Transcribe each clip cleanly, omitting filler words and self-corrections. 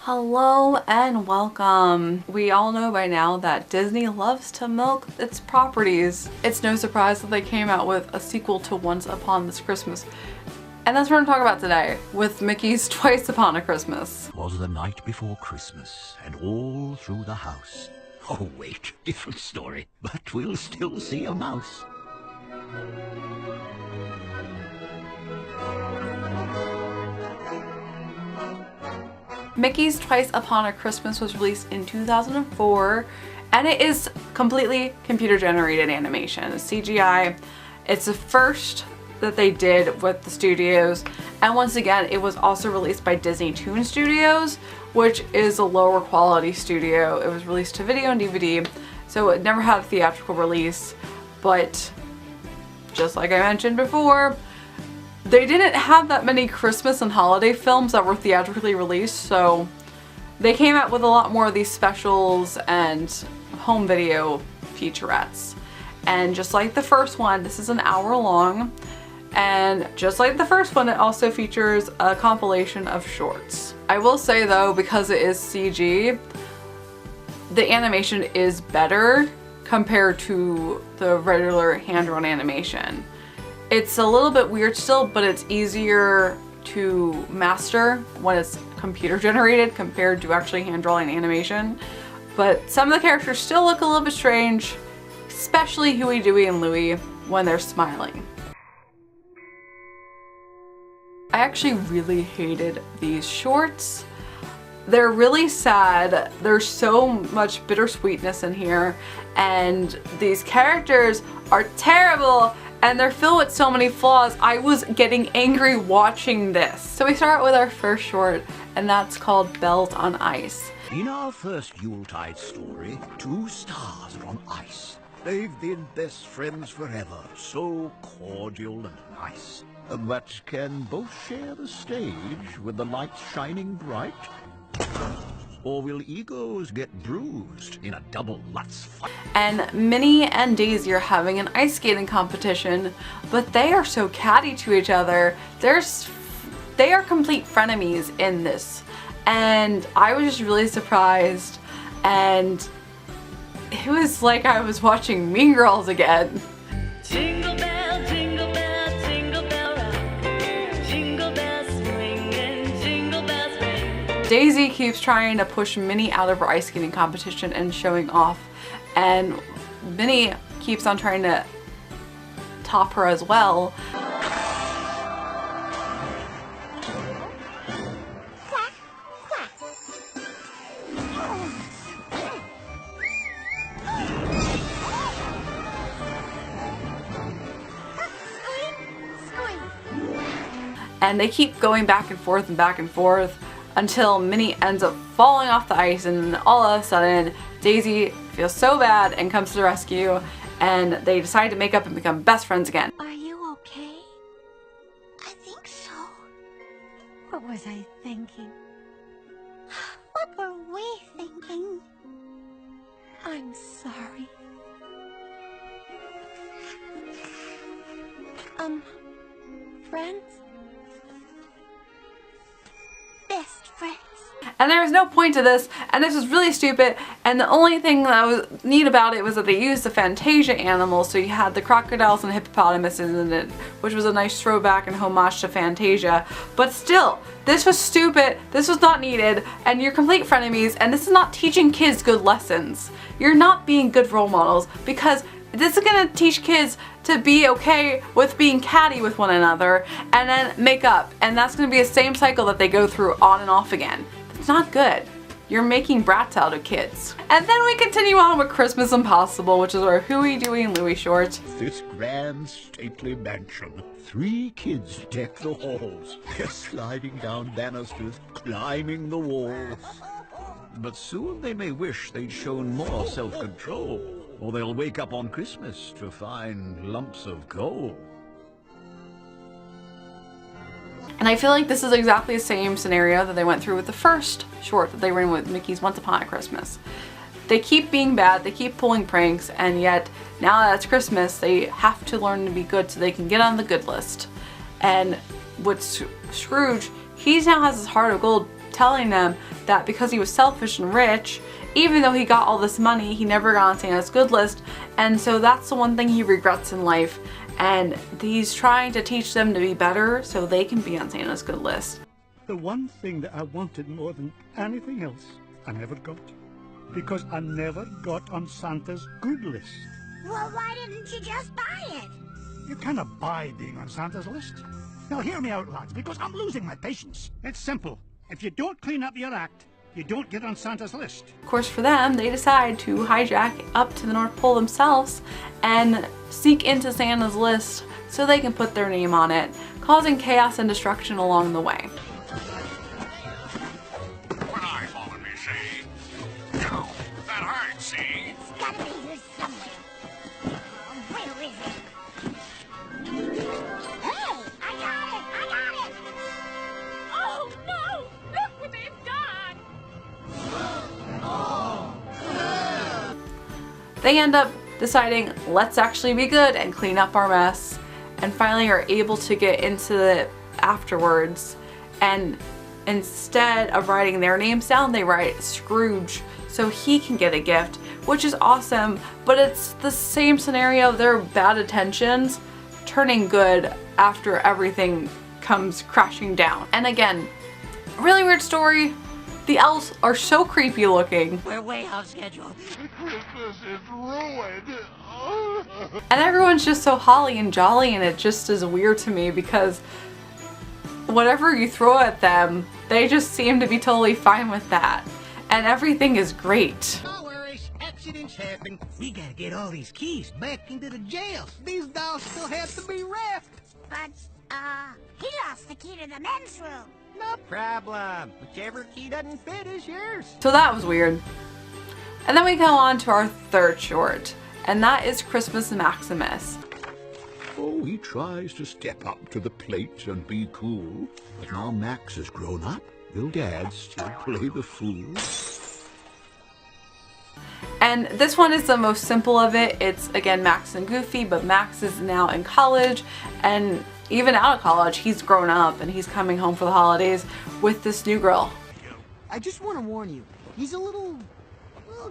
Hello and welcome. We all know by now that Disney loves to milk its properties. It's no surprise that they came out with a sequel to Once Upon This Christmas. And that's what I'm talking about today, with Mickey's Twice Upon a Christmas. Was the night before Christmas, and all through the house. Oh wait, different story, but we'll still see a mouse. Mickey's Twice Upon a Christmas was released in 2004, and it is completely computer generated animation. CGI. It's the first that they did with the studios, and once again it was also released by Disney Toon Studios, which is a lower quality studio. It was released to video and DVD, so it never had a theatrical release, but just like I mentioned before, they didn't have that many Christmas and holiday films that were theatrically released, so they came out with a lot more of these specials and home video featurettes. And just like the first one, this is an hour long, and just like the first one, it also features a compilation of shorts. I will say though, because it is CG, the animation is better compared to the regular hand-drawn animation. It's a little bit weird still, but it's easier to master when it's computer generated compared to actually hand-drawing animation. But some of the characters still look a little bit strange, especially Huey, Dewey, and Louie when they're smiling. I actually really hated these shorts. They're really sad. There's so much bittersweetness in here, and these characters are terrible and they're filled with so many flaws. I was getting angry watching this. So we start with our first short, and that's called Bells on Ice. In our first Yuletide story, two stars are on ice. They've been best friends forever, so cordial and nice. But can both share the stage with the lights shining bright? Or will egos get bruised in a double Lutz fight? And Minnie and Daisy are having an ice skating competition, but they are so catty to each other. They are complete frenemies in this. And I was just really surprised, and it was like I was watching Mean Girls again. Jingle bell, jingle bell, jingle bell rock. Jingle bells swing and jingle bells ring. Daisy keeps trying to push Minnie out of her ice skating competition and showing off, and Minnie keeps on trying to top her as well. And they keep going back and forth until Minnie ends up falling off the ice, and then all of a sudden Daisy feels so bad and comes to the rescue, and they decide to make up and become best friends again. Are you okay? I think so. What was I thinking? What were we thinking? I'm sorry. Friends? Best friends. And there was no point to this, and this was really stupid, and the only thing that was neat about it was that they used the Fantasia animals, so you had the crocodiles and hippopotamuses in it, which was a nice throwback and homage to Fantasia. But still, this was stupid, this was not needed, and you're complete frenemies, and this is not teaching kids good lessons. You're not being good role models, because this is gonna teach kids to be okay with being catty with one another and then make up, and that's gonna be the same cycle that they go through on and off again. It's not good. You're making brats out of kids. And then we continue on with Christmas Impossible, which is our Huey, Dewey, and Louie short. This grand stately mansion, 3 kids deck the halls. They're sliding down banisters, climbing the walls. But soon they may wish they'd shown more self-control, or they'll wake up on Christmas to find lumps of coal. And I feel like this is exactly the same scenario that they went through with the first short that they were in with Mickey's Once Upon a Christmas. They keep being bad, they keep pulling pranks, and yet now that it's Christmas, they have to learn to be good so they can get on the good list. And with Scrooge, he now has his heart of gold telling them that because he was selfish and rich, even though he got all this money, he never got on Santa's good list, and so that's the one thing he regrets in life, and he's trying to teach them to be better so they can be on Santa's good list. The one thing that I wanted more than anything else, I never got. Because I never got on Santa's good list. Well, why didn't you just buy it? You cannot buy being on Santa's list. Now hear me out, lads, because I'm losing my patience. It's simple. If you don't clean up your act, you don't get on Santa's list. Of course, for them, they decide to hijack up to the North Pole themselves and seek into Santa's list so they can put their name on it, causing chaos and destruction along the way. One eye following me, see? No, that hurts, see? It's gotta be here somewhere. Where is it? Hey, I got it! I got it! Oh no! Look what they've done! They end up deciding, let's actually be good and clean up our mess, and finally are able to get into it afterwards, and instead of writing their names down, they write Scrooge so he can get a gift, which is awesome, but it's the same scenario. Their bad intentions turning good after everything comes crashing down. And again, really weird story. The elves are so creepy looking. We're way off schedule. Christmas is ruined. And everyone's just so holly and jolly, and it just is weird to me because whatever you throw at them, they just seem to be totally fine with that. And everything is great. No worries, accidents happen. We gotta get all these keys back into the jail. These dolls still have to be wrapped. But, he lost the key to the men's room. No problem. Whichever key doesn't fit is yours. So that was weird. And then we go on to our third short, and that is Christmas Maximus. Oh, he tries to step up to the plate and be cool. But now Max has grown up. Will Dad still play the fool? And this one is the most simple of it. It's again Max and Goofy, but Max is now in college, and even out of college, he's grown up and he's coming home for the holidays with this new girl. I just want to warn you, he's a little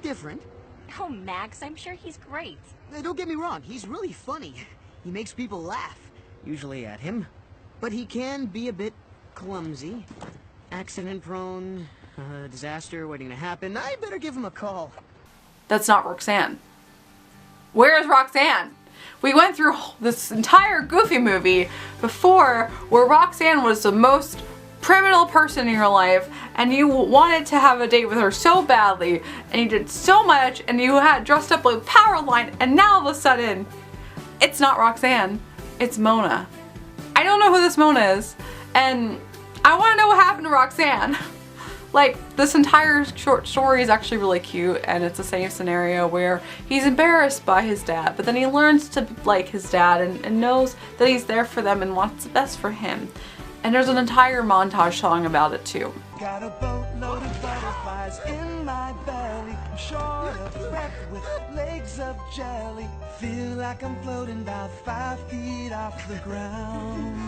different. Oh, Max, I'm sure he's great. Don't get me wrong, he's really funny. He makes people laugh, usually at him. But he can be a bit clumsy, accident prone, disaster waiting to happen. I better give him a call. That's not Roxanne. Where is Roxanne? We went through this entire Goofy movie before where Roxanne was the most criminal person in your life and you wanted to have a date with her so badly and you did so much and you had dressed up like Powerline, and now all of a sudden it's not Roxanne, it's Mona. I don't know who this Mona is, and I want to know what happened to Roxanne. Like, this entire short story is actually really cute, and it's the same scenario where he's embarrassed by his dad, but then he learns to like his dad and knows that he's there for them and wants the best for him. And there's an entire montage song about it too. Got a boatload of butterflies in my belly. I'm short of breath with legs of jelly. Feel like I'm floating about 5 feet off the ground.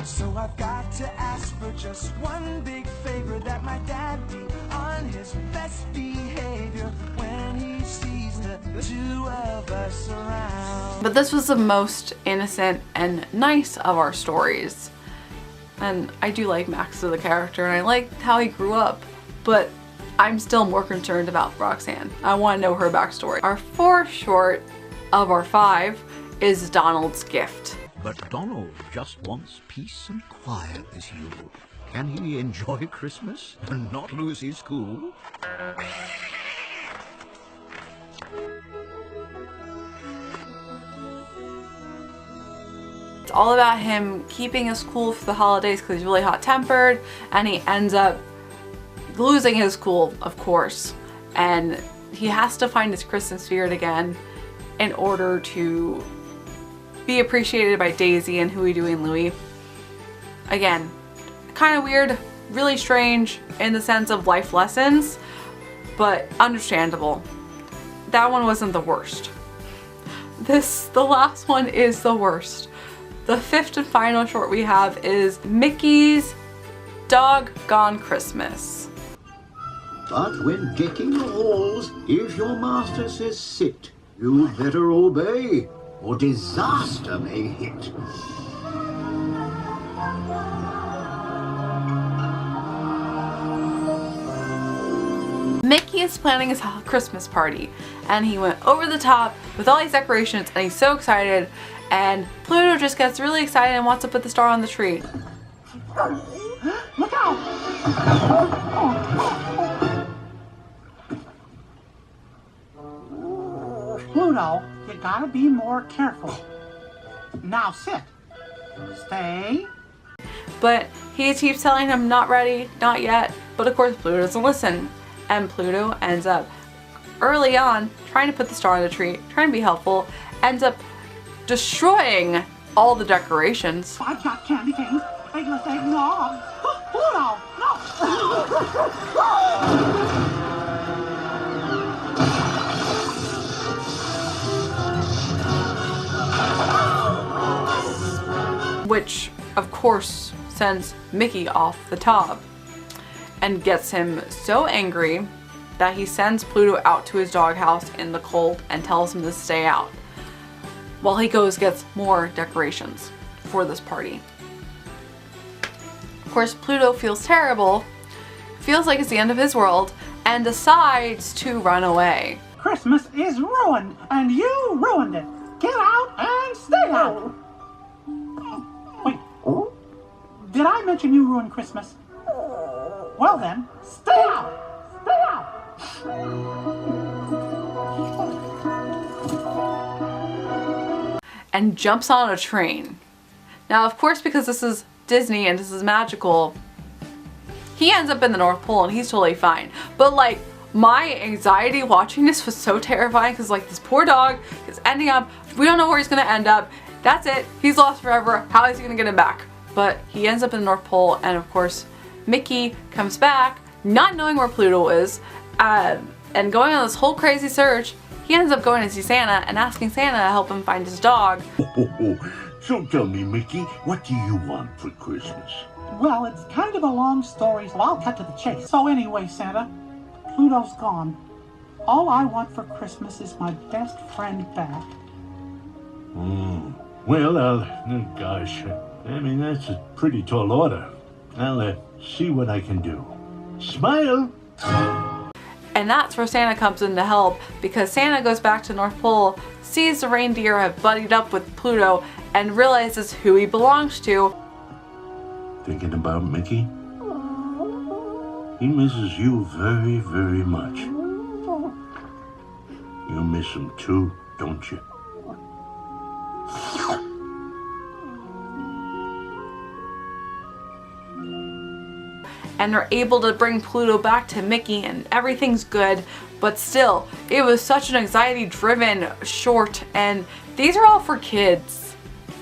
So I've got to ask for just one big favor, that my dad be on his best behavior when he sees the two of us around. But this was the most innocent and nice of our stories. And I do like Max as a character, and I like how he grew up, but I'm still more concerned about Roxanne. I want to know her backstory. Our fourth short of our 5 is Donald's Gift. But Donald just wants peace and quiet this Yule. Can he enjoy Christmas and not lose his cool? It's all about him keeping his cool for the holidays because he's really hot-tempered, and he ends up losing his cool, of course. And he has to find his Christmas spirit again in order to be appreciated by Daisy and Huey, Dewey, and Louie. Again, kind of weird, really strange in the sense of life lessons, but understandable. That one wasn't the worst. The last one is the worst. The 5th and final short we have is Mickey's doggone Christmas. But when decking the halls, if your master says sit, you'd better obey, or disaster may hit. Mickey is planning his Christmas party, and he went over the top with all these decorations, and he's so excited, and Pluto just gets really excited and wants to put the star on the tree. Look out! Pluto, you gotta be more careful. Now sit. Stay. But he keeps telling him not ready, not yet, but of course Pluto doesn't listen. And Pluto ends up early on trying to put the star on the tree, trying to be helpful, ends up destroying all the decorations. I've got candy canes, eggless eggnog. Pluto, no! Which, of course, sends Mickey off the top and gets him so angry that he sends Pluto out to his doghouse in the cold and tells him to stay out while he goes gets more decorations for this party. Of course, Pluto feels terrible, feels like it's the end of his world, and decides to run away. Christmas is ruined, and you ruined it. Get out and stay out. Wait, did I mention you ruined Christmas? Well then, stay out! Stay out! And jumps on a train. Now, of course, because this is Disney and this is magical, he ends up in the North Pole and he's totally fine. But like, my anxiety watching this was so terrifying because like this poor dog is ending up, we don't know where he's gonna end up. That's it, he's lost forever. How is he gonna get him back? But he ends up in the North Pole, and of course, Mickey comes back, not knowing where Pluto is, and going on this whole crazy search. He ends up going to see Santa and asking Santa to help him find his dog. So tell me, Mickey, what do you want for Christmas? Well, it's kind of a long story, so I'll cut to the chase. So anyway, Santa, Pluto's gone. All I want for Christmas is my best friend back. Well, gosh, I mean, that's a pretty tall order. I'll see what I can do. Smile! And that's where Santa comes in to help, because Santa goes back to North Pole, sees the reindeer have buddied up with Pluto, and realizes who he belongs to. Thinking about Mickey? He misses you very, very much. You miss him too, don't you? And are able to bring Pluto back to Mickey, and everything's good, but still, it was such an anxiety-driven short, and these are all for kids.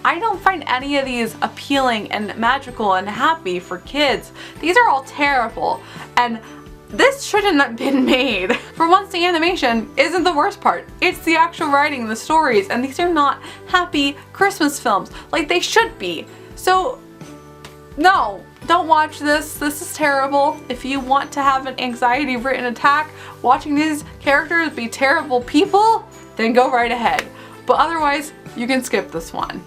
I don't find any of these appealing and magical and happy for kids. These are all terrible, and this shouldn't have been made. For once, the animation isn't the worst part. It's the actual writing, the stories, and these are not happy Christmas films like they should be. So, no, don't watch this. This is terrible. If you want to have an anxiety-ridden attack watching these characters be terrible people, then go right ahead. But otherwise, you can skip this one.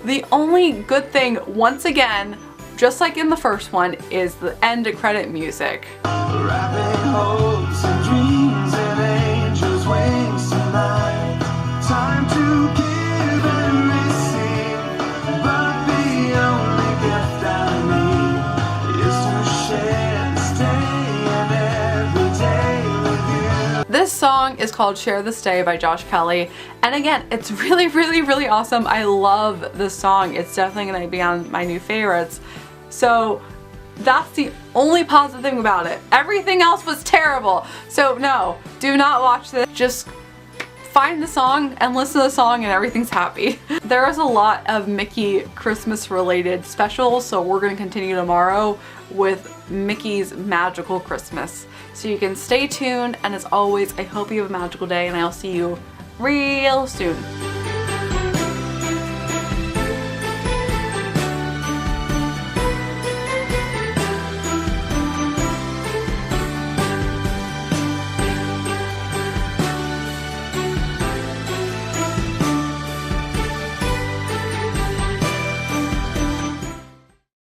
The only good thing, once again, just like in the first one, is the end credit music. Wrapping hopes and dreams in angels' wings tonight. Time to give and receive, but the only gift I need is to share this day and every day with you. This song is called Share This Day by Josh Kelly, and again, it's really, really, really awesome. I love this song. It's definitely going to be on my new favorites. So that's the only positive thing about it. Everything else was terrible. So no, do not watch this. Just find the song and listen to the song and everything's happy. There is a lot of Mickey Christmas related specials, so we're going to continue tomorrow with Mickey's Magical Christmas. So you can stay tuned, and as always, I hope you have a magical day, and I'll see you real soon.